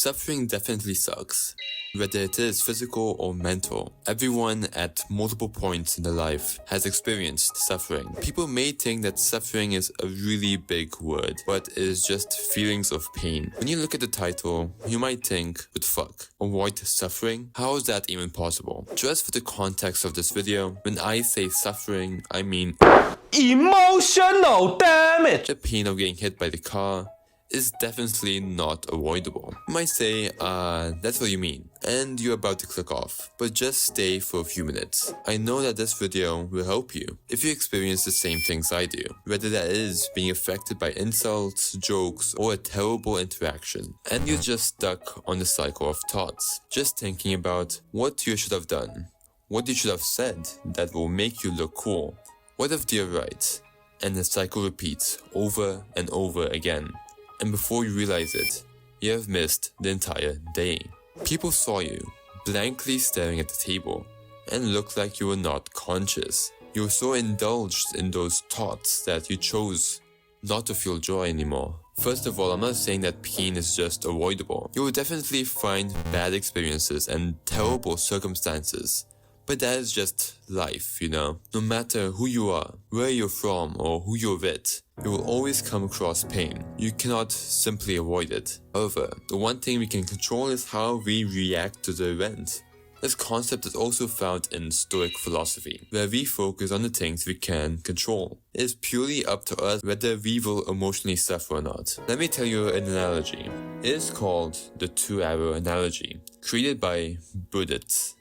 Suffering definitely sucks. Whether it is physical or mental, everyone at multiple points in their life has experienced suffering. People may think that suffering is a really big word, but it is just feelings of pain. When you look at the title, you might think, what the fuck? Avoid suffering? How is that even possible? Just for the context of this video, when I say suffering, I mean emotional damage. the pain of getting hit by the car is definitely not avoidable. You might say, that's what you mean, and you're about to click off, but just stay for a few minutes. I know that this video will help you if you experience the same things I do, whether that is being affected by insults, jokes, or a terrible interaction, and you're just stuck on the cycle of thoughts, just thinking about what you should have done, what you should have said that will make you look cool, what if they're right, and the cycle repeats over and over again. And before you realize it, you have missed the entire day. People saw you, blankly staring at the table, and looked like you were not conscious. You were so indulged in those thoughts that you chose not to feel joy anymore. First of all, I'm not saying that pain is just avoidable. You will definitely find bad experiences and terrible circumstances. But that is just life, you know. No matter who you are, where you're from, or who you're with, you will always come across pain. You cannot simply avoid it. However, the one thing we can control is how we react to the event. This concept is also found in Stoic philosophy, where we focus on the things we can control. It is purely up to us whether we will emotionally suffer or not. Let me tell you an analogy. It is called the two-arrow analogy, created by Buddhists.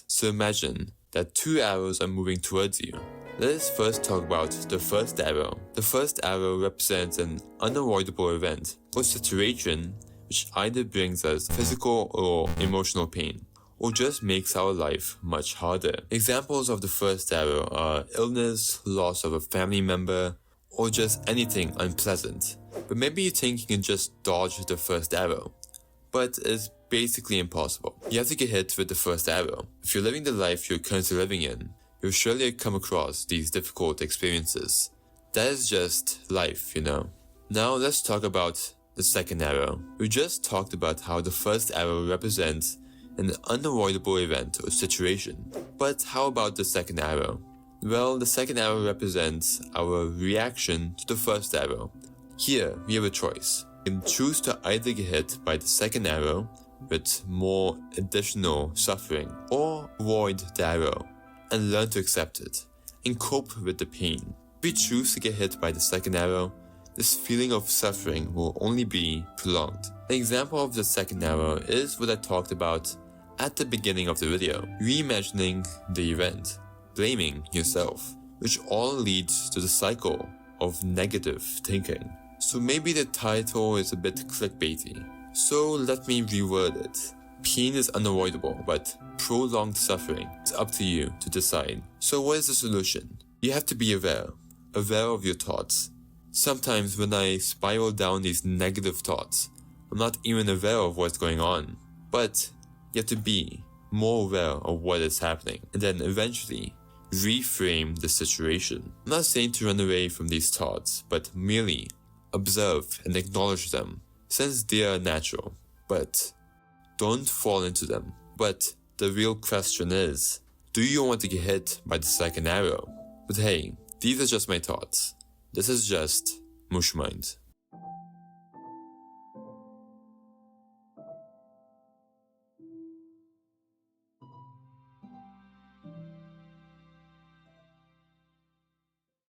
So imagine that two arrows are moving towards you. Let us first talk about the first arrow. The first arrow represents an unavoidable event or situation which either brings us physical or emotional pain, or just makes our life much harder. Examples of the first arrow are illness, loss of a family member, or just anything unpleasant. But maybe you think you can just dodge the first arrow, but it's basically impossible. You have to get hit with the first arrow. If you're living the life you're currently living in, you'll surely come across these difficult experiences. That is just life, you know. Now let's talk about the second arrow. We just talked about how the first arrow represents an unavoidable event or situation. But how about the second arrow? Well, the second arrow represents our reaction to the first arrow. Here, we have a choice. We can choose to either get hit by the second arrow with more additional suffering, or avoid the arrow and learn to accept it and cope with the pain. If we choose to get hit by the second arrow, this feeling of suffering will only be prolonged. An example of the second arrow is what I talked about at the beginning of the video, reimagining the event, blaming yourself, which all leads to the cycle of negative thinking. So maybe the title is a bit clickbaity. So let me reword it. Pain is unavoidable, but prolonged suffering is up to you to decide. So what is the solution? You have to be aware of your thoughts. Sometimes when I spiral down these negative thoughts, I'm not even aware of what's going on. But you have to be more aware of what is happening, and then eventually reframe the situation. I'm not saying to run away from these thoughts, but merely observe and acknowledge them, since they are natural, but don't fall into them. But the real question is, do you want to get hit by the second arrow? But hey, these are just my thoughts. This is just MushaMind.